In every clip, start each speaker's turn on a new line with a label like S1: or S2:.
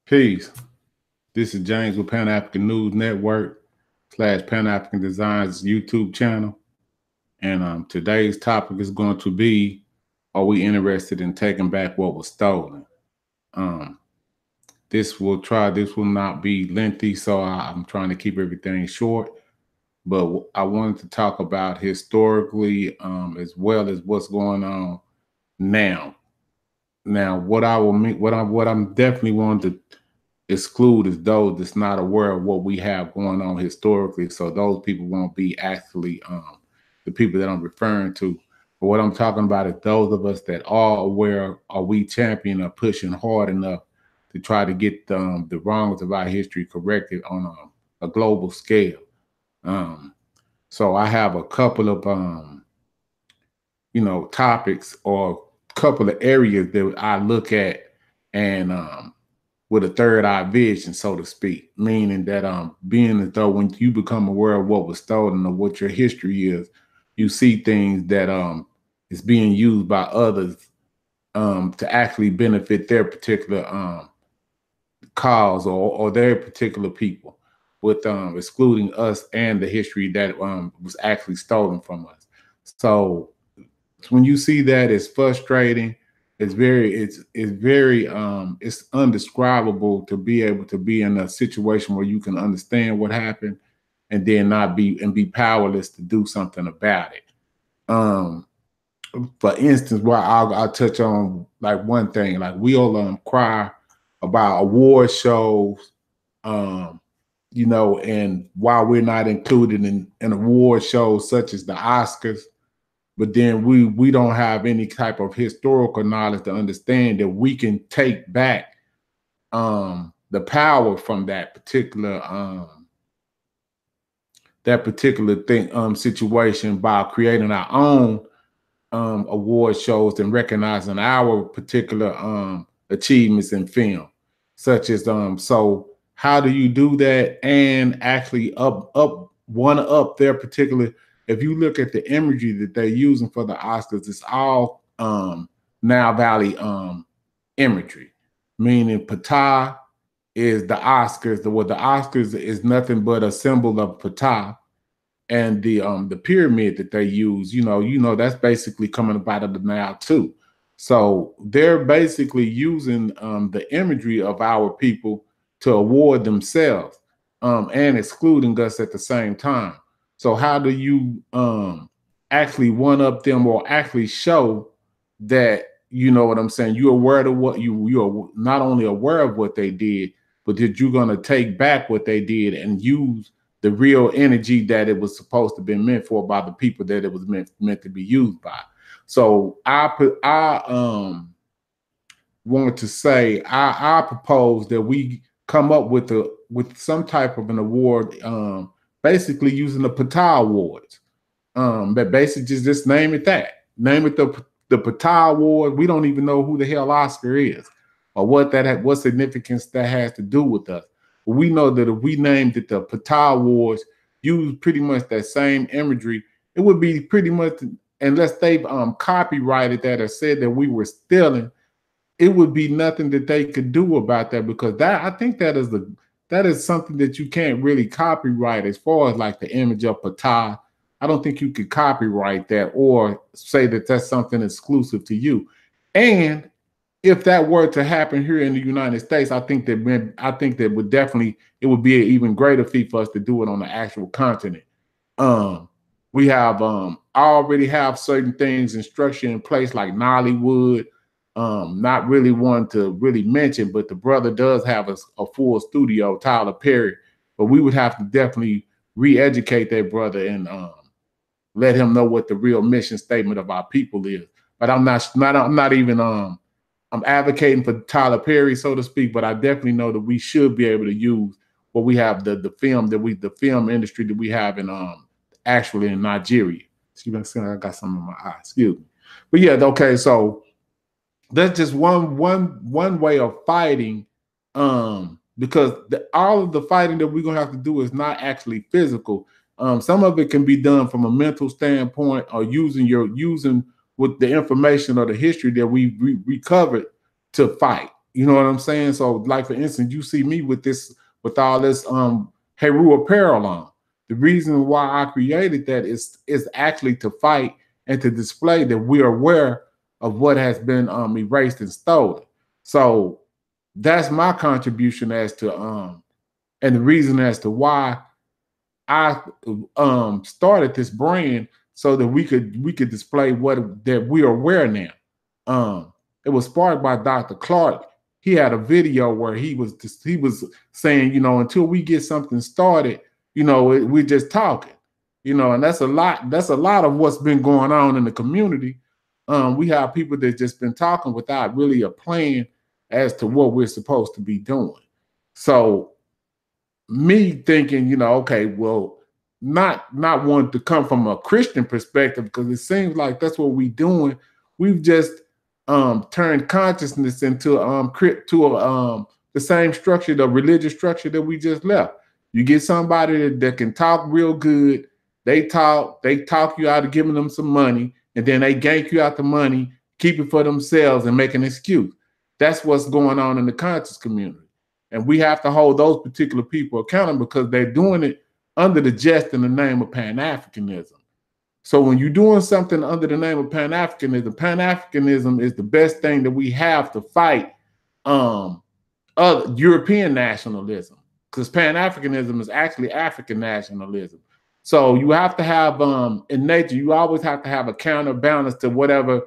S1: Peace. This is James with Pan African News Network / Pan African Designs YouTube channel. And today's topic is going to be: are we interested in taking back what was stolen? Um, this will not be lengthy, so I'm trying to keep everything short. But I wanted to talk about historically, as well as what's going on now. Now, what I'm definitely wanting to exclude is those that's not aware of what we have going on historically. So those people won't be actually the people that I'm referring to. But what I'm talking about is those of us that are aware, are we champion or pushing hard enough to try to get the wrongs of our history corrected on a global scale. Um, so I have a couple of topics or couple of areas that I look at and with a third eye vision, so to speak, meaning that being as though when you become aware of what was stolen or what your history is, you see things that is being used by others to actually benefit their particular cause or their particular people, with excluding us and the history that was actually stolen from us. So when you see that, it's frustrating. It's undescribable to be able to be in a situation where you can understand what happened and then not be powerless to do something about it. Um, for instance, where I'll touch on like one thing, like we'll cry about award shows, um, and while we're not included in award shows such as the Oscars, but then we don't have any type of historical knowledge to understand that we can take back the power from that particular thing situation by creating our own award shows and recognizing our particular achievements in film, such as so how do you do that and actually up their particular. If you look at the imagery that they're using for the Oscars, it's all Nile Valley imagery, meaning Ptah is the Oscars. The Oscars is nothing but a symbol of Ptah, and the pyramid that they use. That's basically coming up out of the Nile too. So they're basically using the imagery of our people to award themselves and excluding us at the same time. So how do you actually one up them or actually show that you know what I'm saying? You're aware of what you're not only aware of what they did, but that you're gonna take back what they did and use the real energy that it was supposed to be meant for by the people that it was meant to be used by. So I want to say I propose that we come up with some type of an award, basically using the Ptah Awards. But basically just name it that. Name it the Ptah Award. We don't even know who the hell Oscar is or what significance that has to do with us. But we know that if we named it the Ptah Awards, use pretty much that same imagery, it would be pretty much, unless they've copyrighted that or said that we were stealing, it would be nothing that they could do about that, because that I think that is something that you can't really copyright as far as like the image of Ptah. I don't think you could copyright that or say that that's something exclusive to you. And if that were to happen here in the United States, I think that would definitely, it would be an even greater feat for us to do it on the actual continent. Um, we have already have certain things and structure in place like Nollywood. Not really one to really mention, but the brother does have a full studio, Tyler Perry. But we would have to definitely re-educate that brother and let him know what the real mission statement of our people is. But I'm not even I'm advocating for Tyler Perry, so to speak, but I definitely know that we should be able to use what we have, the film industry that we have in actually in Nigeria. Excuse me, I got something in my eye. Excuse me. But yeah, okay, so that's just one way of fighting, because all of the fighting that we're gonna have to do is not actually physical. Some of it can be done from a mental standpoint, or using with the information or the history that we recovered to fight. You know what I'm saying? So, like for instance, you see me with all this Heru apparel on. The reason why I created that is actually to fight and to display that we are aware of what has been erased and stolen. So that's my contribution as to and the reason as to why I started this brand, so that we could display that we are aware now. It was sparked by Dr. Clark. He had a video where he was saying, you know, until we get something started, you know, we're just talking, you know, and that's a lot. That's a lot of what's been going on in the community. We have people that just been talking without really a plan as to what we're supposed to be doing. So me thinking, you know, okay, well, not wanting to come from a Christian perspective, because it seems like that's what we're doing. We've just turned consciousness into the same structure, the religious structure that we just left. You get somebody that can talk real good. They talk you out of giving them some money, and then they gank you out the money, keep it for themselves, and make an excuse. That's what's going on in the conscious community. And we have to hold those particular people accountable, because they're doing it under the jest in the name of Pan-Africanism. So when you're doing something under the name of Pan-Africanism, Pan-Africanism is the best thing that we have to fight other European nationalism, because Pan-Africanism is actually African nationalism. So you have to have in nature, you always have to have a counterbalance to whatever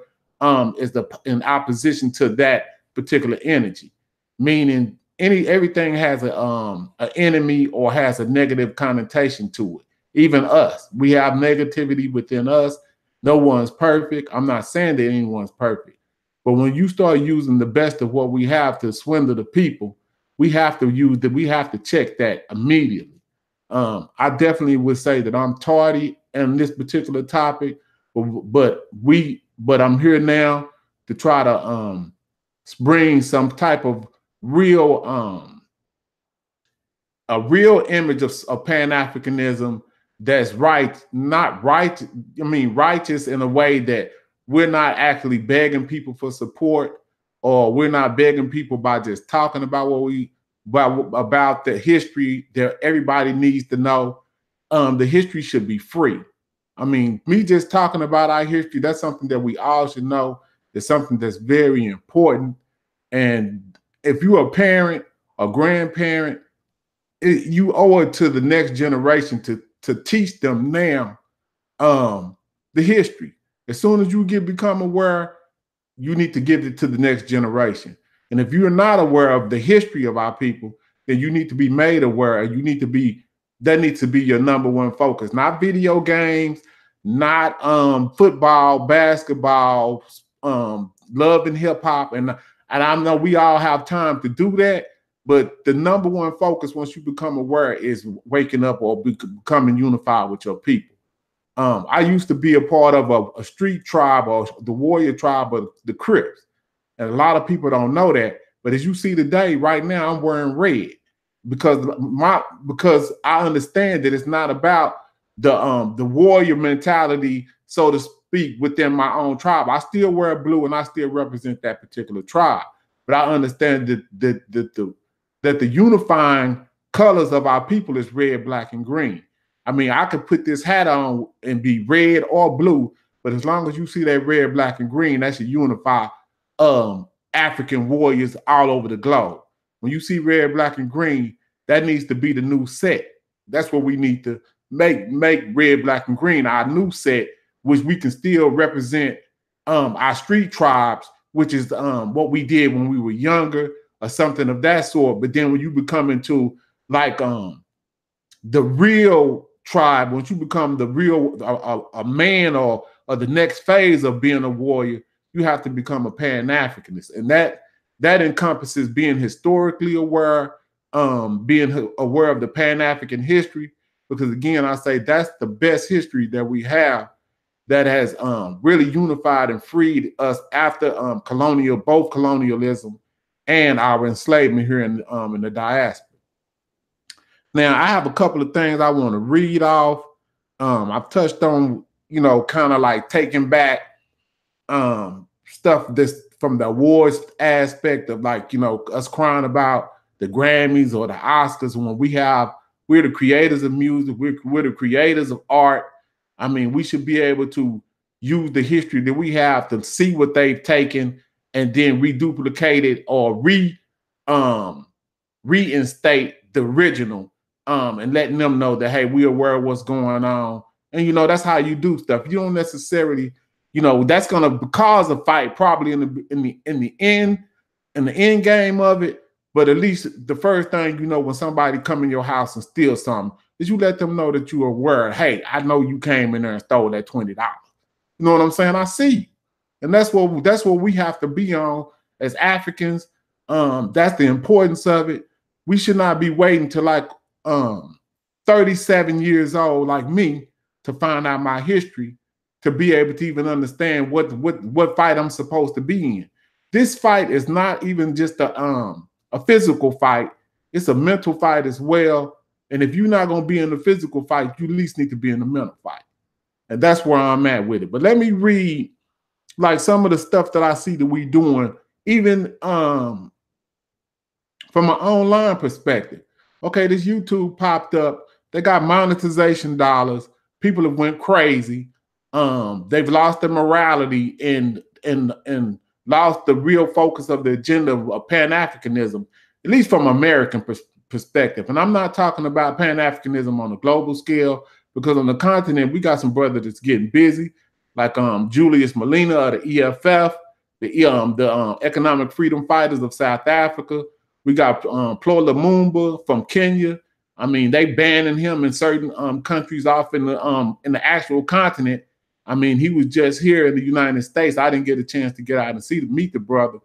S1: is in opposition to that particular energy, meaning everything has an enemy or has a negative connotation to it. Even us, we have negativity within us. No one's perfect. I'm not saying that anyone's perfect, but when you start using the best of what we have to swindle the people, we have to check that immediately. I definitely would say that I'm tardy in this particular topic, but I'm here now to try to bring some type of real a real image of Pan-Africanism that's righteous in a way that we're not actually begging people for support, or we're not begging people by just talking about about the history that everybody needs to know. The history should be free. I mean, me just talking about our history, that's something that we all should know. It's something that's very important. And if you're a parent, a grandparent, you owe it to the next generation to teach them now the history. As soon as you become aware, you need to give it to the next generation. And if you're not aware of the history of our people, then you need to be made aware. That needs to be your number one focus. Not video games, not football, basketball, love and hip hop. And I know we all have time to do that, but the number one focus once you become aware is waking up or becoming unified with your people. I used to be a part of a street tribe, or the warrior tribe of the Crips. And a lot of people don't know that. But as you see today, right now, I'm wearing red because I understand that it's not about the warrior mentality, so to speak, within my own tribe. I still wear blue and I still represent that particular tribe. But I understand that the unifying colors of our people is red, black, and green. I mean, I could put this hat on and be red or blue, but as long as you see that red, black, and green, that should unify African warriors all over the globe. When you see red, black, and green, that needs to be the new set. That's what we need to make red, black, and green our new set, which we can still represent our street tribes, which is what we did when we were younger or something of that sort. But then when you become into like the real tribe, once you become the real a man or the next phase of being a warrior, you have to become a Pan-Africanist. And that encompasses being historically aware, being aware of the Pan-African history, because again, I say that's the best history that we have that has really unified and freed us after both colonialism and our enslavement here in the diaspora. Now, I have a couple of things I want to read off. I've touched on, kind of like taking back stuff that's from the awards aspect of, like, you know, us crying about the Grammys or the Oscars, when we're the creators of music, we're the creators of art. I mean, we should be able to use the history that we have to see what they've taken and then reduplicate it or reinstate the original, and letting them know that, hey, we're aware of what's going on. And, you know, that's how you do stuff. You don't necessarily, you know, that's going to cause a fight probably in the end game of it. But at least the first thing, you know, when somebody come in your house and steal something, is you let them know that you are aware. Hey, I know you came in there and stole that $20. You know what I'm saying? I see you. And that's what we have to be on as Africans. That's the importance of it. We should not be waiting till like 37 years old, like me, to find out my history, to be able to even understand what fight I'm supposed to be in. This fight is not even just a physical fight. It's a mental fight as well. And if you're not going to be in the physical fight, you at least need to be in the mental fight. And that's where I'm at with it. But let me read like some of the stuff that I see that we doing, even from an online perspective. Okay, this YouTube popped up. They got monetization dollars. People have went crazy. They've lost their morality and lost the real focus of the agenda of Pan-Africanism, at least from American perspective. And I'm not talking about Pan-Africanism on a global scale, because on the continent, we got some brothers that's getting busy, like Julius Malema of the EFF, the Economic Freedom Fighters of South Africa. We got Paul Lumumba from Kenya. I mean, they banning him in certain countries off in the actual continent. I mean, he was just here in the United States. I didn't get a chance to get out and meet the brother,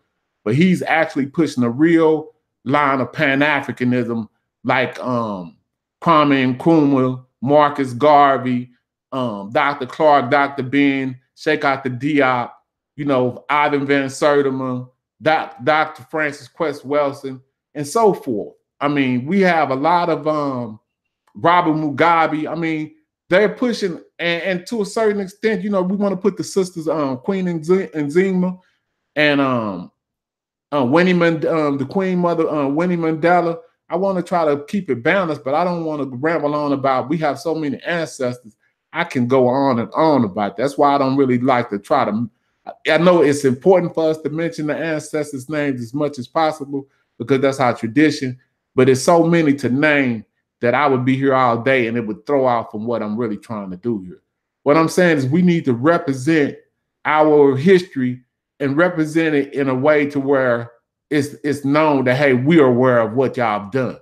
S1: but he's actually pushing a real line of Pan-Africanism, like Kwame Nkrumah, Marcus Garvey, Dr. Clark, Dr. Ben, Sheikh Anta Diop, you know, Ivan Van Sertima, Dr. Francis Quest Wilson, and so forth. I mean, we have a lot of Robert Mugabe. I mean, they're pushing, and to a certain extent, you know, we want to put the sisters, Queen Nzima and the Queen Mother, Winnie Mandela. I want to try to keep it balanced, but I don't want to ramble on about, we have so many ancestors. I can go on and on about that. That's why I don't really like to try to, I know it's important for us to mention the ancestors' names as much as possible, because that's our tradition, but it's so many to name that I would be here all day and it would throw off from what I'm really trying to do here. What I'm saying is we need to represent our history and represent it in a way to where it's known that, hey, we are aware of what y'all have done.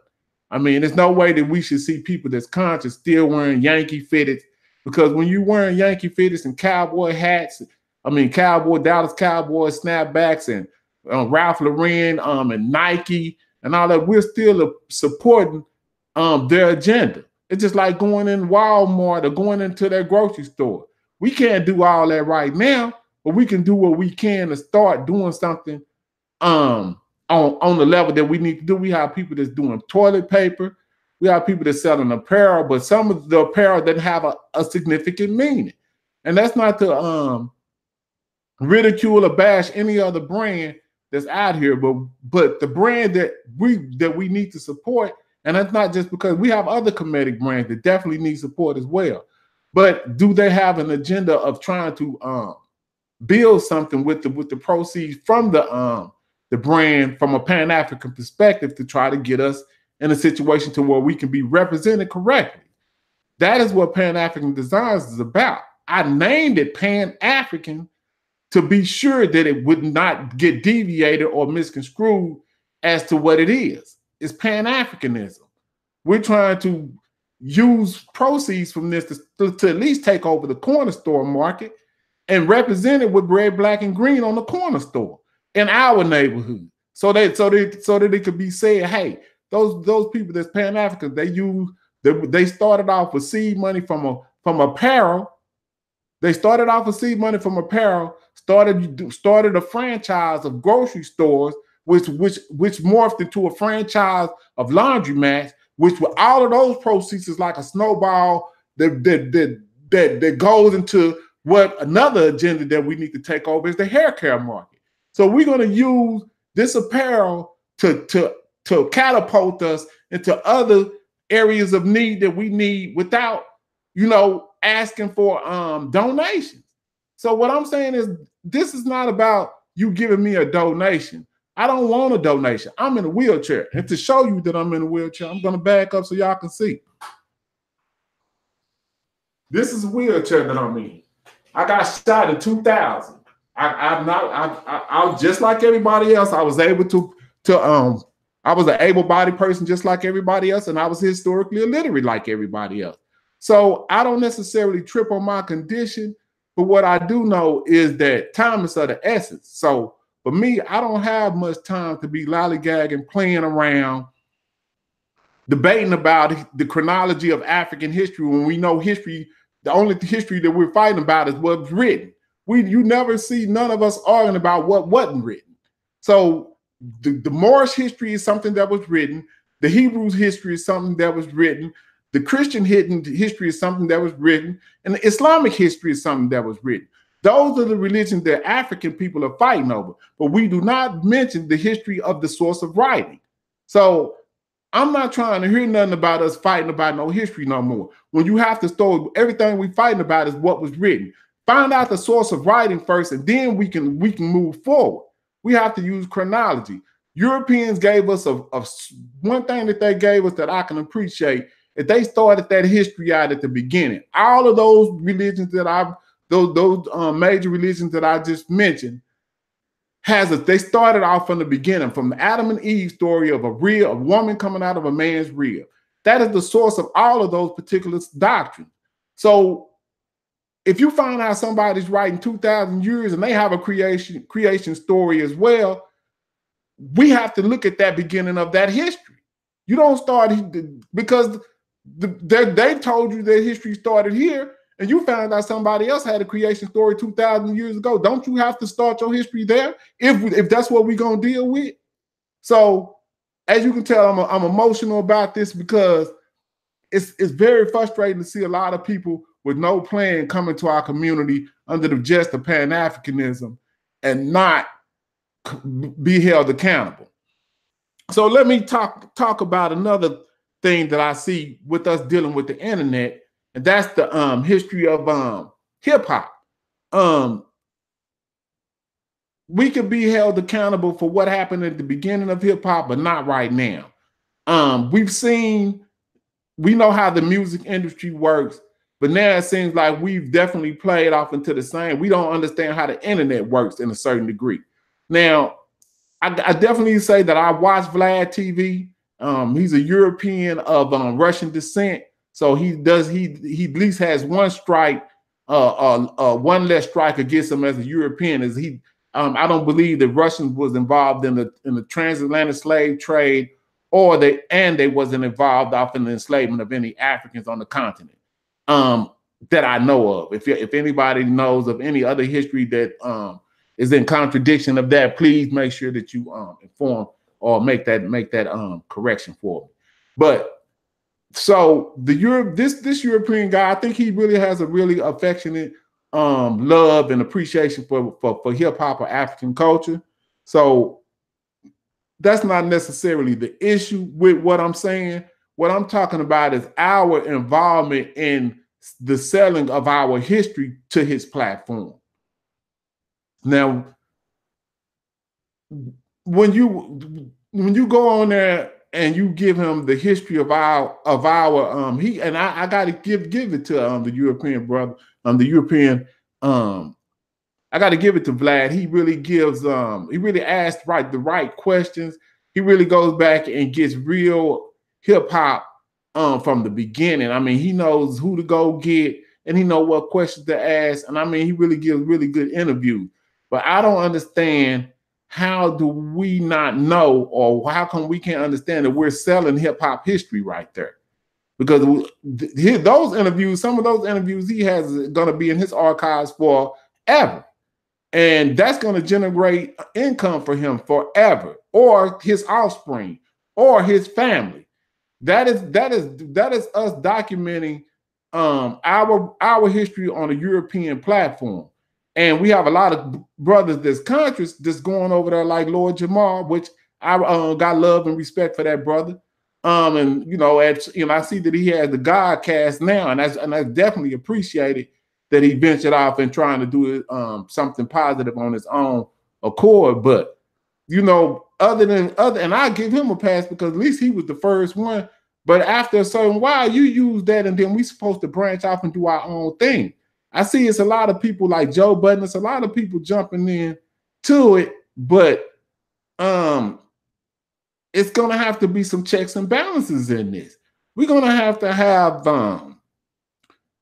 S1: I mean, there's no way that we should see people that's conscious still wearing Yankee fitteds, because when you're wearing Yankee fitteds and cowboy hats, I mean, Dallas Cowboys snapbacks and Ralph Lauren and Nike and all that, we're still supporting their agenda. It's just like going in Walmart or going into their grocery store. We can't do all that right now, but we can do what we can to start doing something on the level that we need to do. We have people that's doing toilet paper. We have people that's selling apparel, but some of the apparel doesn't have a significant meaning. And that's not to ridicule or bash any other brand that's out here, but the brand that we need to support, and that's not just because we have other comedic brands that definitely need support as well. But do they have an agenda of trying to build something with the proceeds from the brand from a Pan-African perspective to try to get us in a situation to where we can be represented correctly? That is what Pan-African Designs is about. I named it Pan-African to be sure that it would not get deviated or misconstrued as to what it is. It's Pan-Africanism. We're trying to use proceeds from this to at least take over the corner store market and represent it with red, black, and green on the corner store in our neighborhood, so that it could be said, hey, those people that's Pan-African, they started off with seed money from apparel. They started off with seed money from apparel, started a franchise of grocery stores, which morphed into a franchise of laundromats, which with all of those proceeds is like a snowball that goes into what another agenda that we need to take over is the hair care market. So we're going to use this apparel to catapult us into other areas of need that we need without, asking for donations. So what I'm saying is, this is not about you giving me a donation. I don't want a donation. I'm in a wheelchair. And to show you that I'm in a wheelchair, I'm going to back up so y'all can see. This is a wheelchair that I'm in. I got shot in 2000. I was just like everybody else. I was able I was an able-bodied person just like everybody else, and I was historically illiterate like everybody else. So I don't necessarily trip on my condition, but what I do know is that time is of the essence. So for me, I don't have much time to be lollygagging, playing around, debating about the chronology of African history when we know history, the only history that we're fighting about is what's written. You never see none of us arguing about what wasn't written. So the Moorish history is something that was written. The Hebrews history is something that was written. The Christian history is something that was written. And the Islamic history is something that was written. Those are the religions that African people are fighting over. But we do not mention the history of the source of writing. So I'm not trying to hear nothing about us fighting about no history no more. When you have to store everything we're fighting about is what was written. Find out the source of writing first, and then we can move forward. We have to use chronology. Europeans gave us one thing that they gave us that I can appreciate, is they started that history out at the beginning. All of those religions that those major religions that I just mentioned, they started off from the beginning, from the Adam and Eve story of a woman coming out of a man's rib. That is the source of all of those particular doctrines. So if you find out somebody's writing 2,000 years and they have a creation story as well, we have to look at that beginning of that history. You don't start because they told you that history started here, and you found out somebody else had a creation story 2,000 years ago. Don't you have to start your history there if that's what we're going to deal with? So as you can tell, I'm emotional about this because it's very frustrating to see a lot of people with no plan coming to our community under the jest of Pan-Africanism and not be held accountable. So let me talk about another thing that I see with us dealing with the internet, and that's the history of hip hop. We could be held accountable for what happened at the beginning of hip hop, but not right now. We know how the music industry works, but now it seems like we've definitely played off into the same. We don't understand how the internet works in a certain degree. Now, I definitely say that I watch Vlad TV. He's a European of Russian descent, so he at least has one strike, one less strike against him as a European. As I don't believe that Russians was involved in the transatlantic slave trade, or they wasn't involved off in the enslavement of any Africans on the continent that I know of. If anybody knows of any other history that is in contradiction of that, please make sure that you inform or make that correction for me. But so this European guy, I think he really has a really affectionate love and appreciation for hip hop or African culture. So that's not necessarily the issue with what I'm saying. What I'm talking about is our involvement in the selling of our history to his platform. Now, when you go on there and you give him the history of our I got to give it to the European brother, the European I got to give it to Vlad. He really gives he really asks the right questions. He really goes back and gets real hip hop from the beginning. I mean, he knows who to go get and he knows what questions to ask. And I mean, he really gives really good interviews. But I don't understand, how do we not know, or how come we can't understand that we're selling hip hop history right there? Because those interviews, some of those interviews he has going to be in his archives forever. And that's going to generate income for him forever, or his offspring, or his family. That is us documenting our history on a European platform. And we have a lot of brothers that's conscious that's going over there like Lord Jamar, which I got love and respect for that brother. And you know, I see that he has the God cast now, and that's definitely appreciated that he ventured off and trying to do something positive on his own accord. But you know, and I give him a pass because at least he was the first one. But after a certain while, you use that, and then we supposed to branch off and do our own thing. I see it's a lot of people like Joe Budden. It's a lot of people jumping in to it, but it's gonna have to be some checks and balances in this. We're gonna have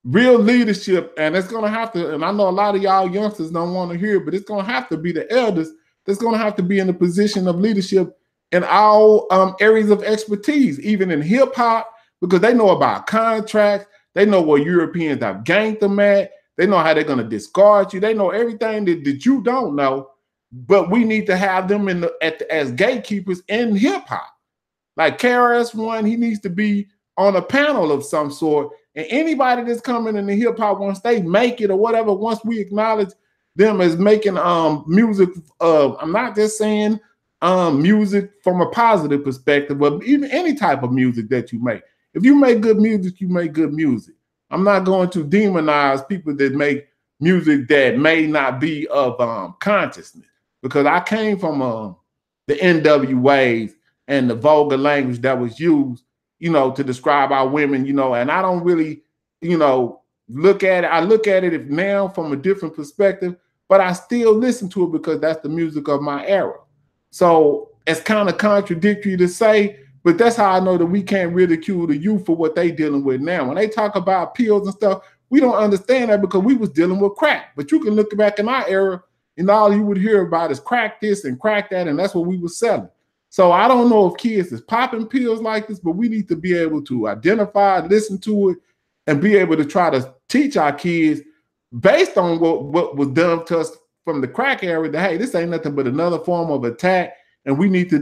S1: real leadership, and it's gonna have to. And I know a lot of y'all youngsters don't want to hear it, but it's gonna have to be the elders that's gonna have to be in a position of leadership in all areas of expertise, even in hip hop, because they know about contracts. They know where Europeans have ganked them at. They know how they're going to discard you. They know everything that you don't know, but we need to have them as gatekeepers in hip hop. Like KRS-One, he needs to be on a panel of some sort. And anybody that's coming in the hip hop, once they make it or whatever, once we acknowledge them as making music, I'm not just saying music from a positive perspective, but even any type of music that you make. If you make good music, you make good music. I'm not going to demonize people that make music that may not be of consciousness, because I came from the NWAs and the vulgar language that was used, you know, to describe our women, you know, and I don't really, you know, look at it. I look at it now from a different perspective, but I still listen to it because that's the music of my era. So it's kind of contradictory to say, but that's how I know that we can't ridicule the youth for what they dealing with now. When they talk about pills and stuff, we don't understand that because we was dealing with crack. But you can look back in our era, and all you would hear about is crack this and crack that, and that's what we were selling. So I don't know if kids is popping pills like this, but we need to be able to identify, listen to it, and be able to try to teach our kids based on what was done to us from the crack era, that hey, this ain't nothing but another form of attack, and we need to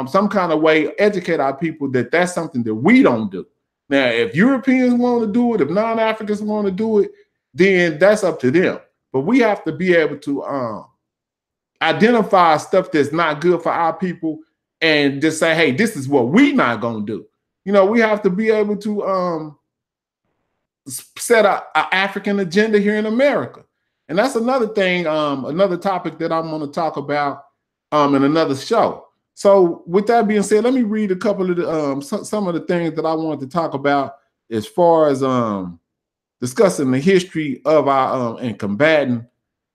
S1: some kind of way educate our people that that's something that we don't do. Now, if Europeans want to do it, if non-Africans want to do it, then that's up to them. But we have to be able to identify stuff that's not good for our people and just say, hey, this is what we not going to do. You know, we have to be able to set an African agenda here in America. And that's another thing, another topic that I'm going to talk about in another show. So with that being said, let me read a couple of the, some of the things that I wanted to talk about as far as discussing the history of our and combating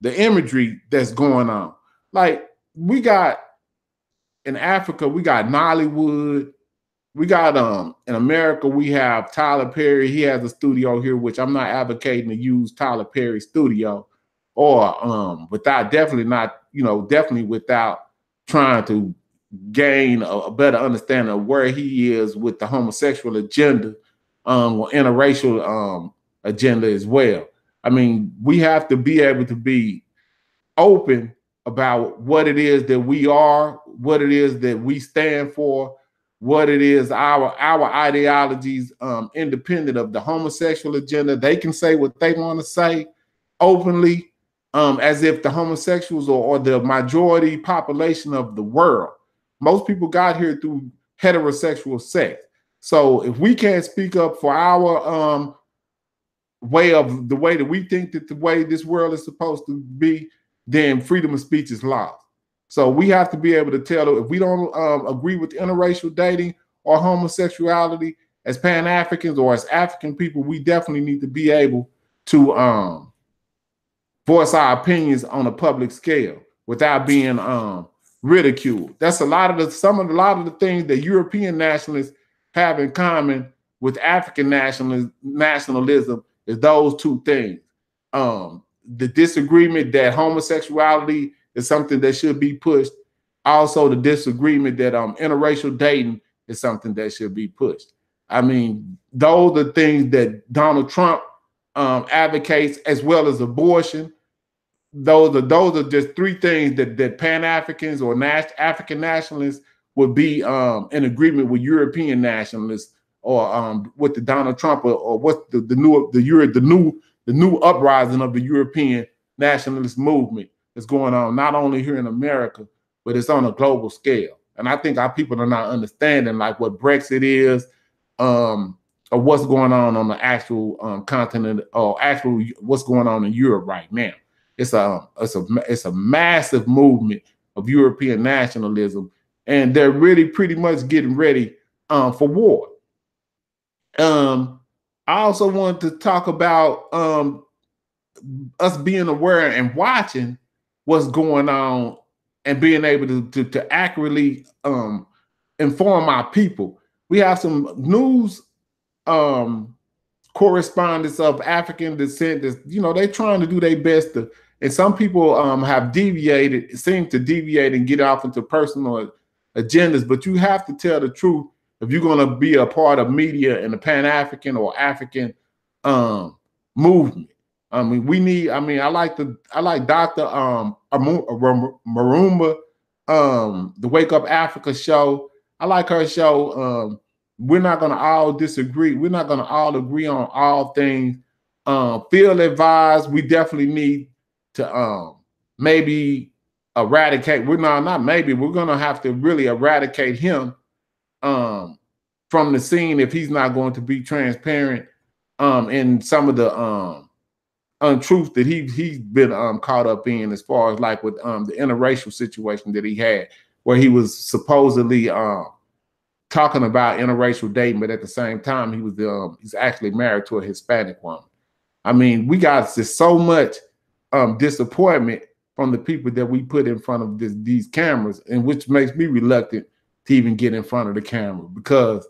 S1: the imagery that's going on. Like we got in Africa, we got Nollywood. We got in America, we have Tyler Perry. He has a studio here, which I'm not advocating to use Tyler Perry's studio, or without definitely without trying to gain a better understanding of where he is with the homosexual agenda, or interracial agenda as well. I mean, we have to be able to be open about what it is that we are, what it is that we stand for, what it is our ideologies, independent of the homosexual agenda. They can say what they want to say openly, as if the homosexuals or the majority population of the world. Most people got here through heterosexual sex. So if we can't speak up for our way that we think that the way this world is supposed to be, then freedom of speech is lost. So we have to be able to tell them if we don't agree with interracial dating or homosexuality as Pan-Africans or as African people, we definitely need to be able to voice our opinions on a public scale without being ridiculed. That's a lot of the things that European nationalists have in common with African nationalism is those two things. The disagreement that homosexuality is something that should be pushed. Also, the disagreement that interracial dating is something that should be pushed. I mean, those are things that Donald Trump advocates, as well as abortion. Those are just three things that Pan-Africans or African nationalists would be in agreement with European nationalists, or with the Donald Trump, or what's the new new uprising of the European nationalist movement that's going on, not only here in America, but it's on a global scale. And I think our people are not understanding like what Brexit is, or what's going on the actual continent, or actual what's going on in Europe right now. It's a massive movement of European nationalism, and they're really pretty much getting ready for war. I also wanted to talk about us being aware and watching what's going on and being able to accurately inform our people. We have some news correspondents of African descent that's, you know, they're trying to do their best to, and some people have deviated, seem to deviate and get off into personal agendas, but you have to tell the truth if you're going to be a part of media in the Pan-African or African movement. I mean, we need, I mean, I like Dr. Marumba, the Wake Up Africa show. I like her show. We're not going to all disagree. We're not going to all agree on all things. Field advised, we definitely need to maybe eradicate. We're not maybe, we're going to have to really eradicate him from the scene if he's not going to be transparent in some of the untruth that he's been caught up in, as far as like with the interracial situation that he had, where he was supposedly talking about interracial dating, but at the same time he was he's actually married to a Hispanic woman. I mean, we got just so much disappointment from the people that we put in front of these cameras, and which makes me reluctant to even get in front of the camera, because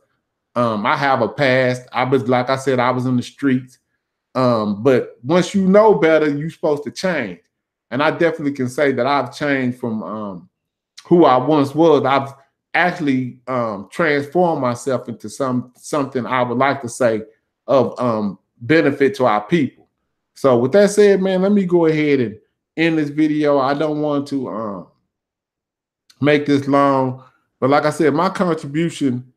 S1: I have a past. I was, like I said, I was in the streets. But once you know better, you're supposed to change. And I definitely can say that I've changed from who I once was. I've actually transformed myself into something I would like to say of benefit to our people. So with that said, man, let me go ahead and end this video. I don't want to make this long, but like I said, my contribution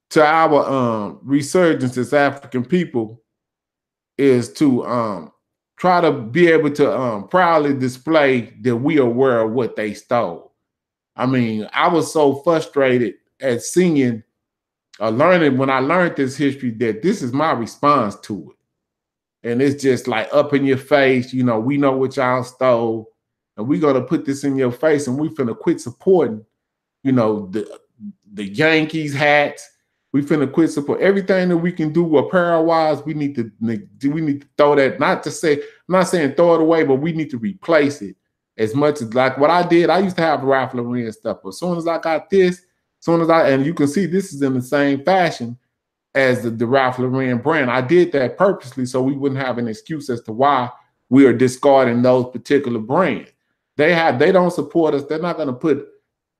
S1: to our resurgence as African people is to try to be able to proudly display that we are aware of what they stole. I mean, I was so frustrated at seeing, learning, when I learned this history, that this is my response to it. And it's just like up in your face, you know, we know what y'all stole, and we're going to put this in your face, and we finna quit supporting, you know, the Yankees hats. We finna quit support everything that we can do apparel-wise. We need to throw that, not to say, I'm not saying throw it away, but we need to replace it as much as, like what I did. I used to have Ralph Lauren stuff, but as soon as I got this, and you can see this is in the same fashion as the Ralph Lauren brand. I did that purposely so we wouldn't have an excuse as to why we are discarding those particular brands. They don't support us. They're not going to put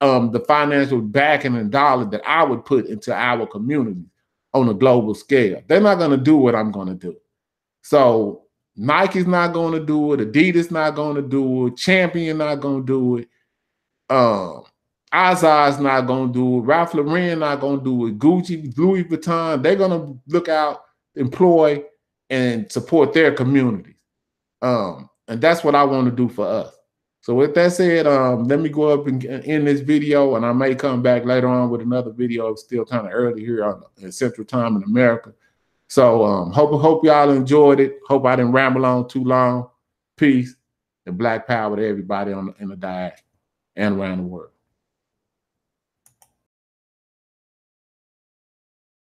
S1: the financial backing and dollar that I would put into our community on a global scale. They're not going to do what I'm going to do. So Nike's not going to do it. Adidas not going to do it. Champion not going to do it. Azar's not going to do it. Ralph Lauren not going to do it. Gucci, Louis Vuitton, they're going to look out, employ, and support their communities. And that's what I want to do for us. So with that said, let me go up and end this video, and I may come back later on with another video. It's still kind of early here in Central Time in America. So hope y'all enjoyed it. Hope I didn't ramble on too long. Peace and Black power to everybody in the diaspora and around the world.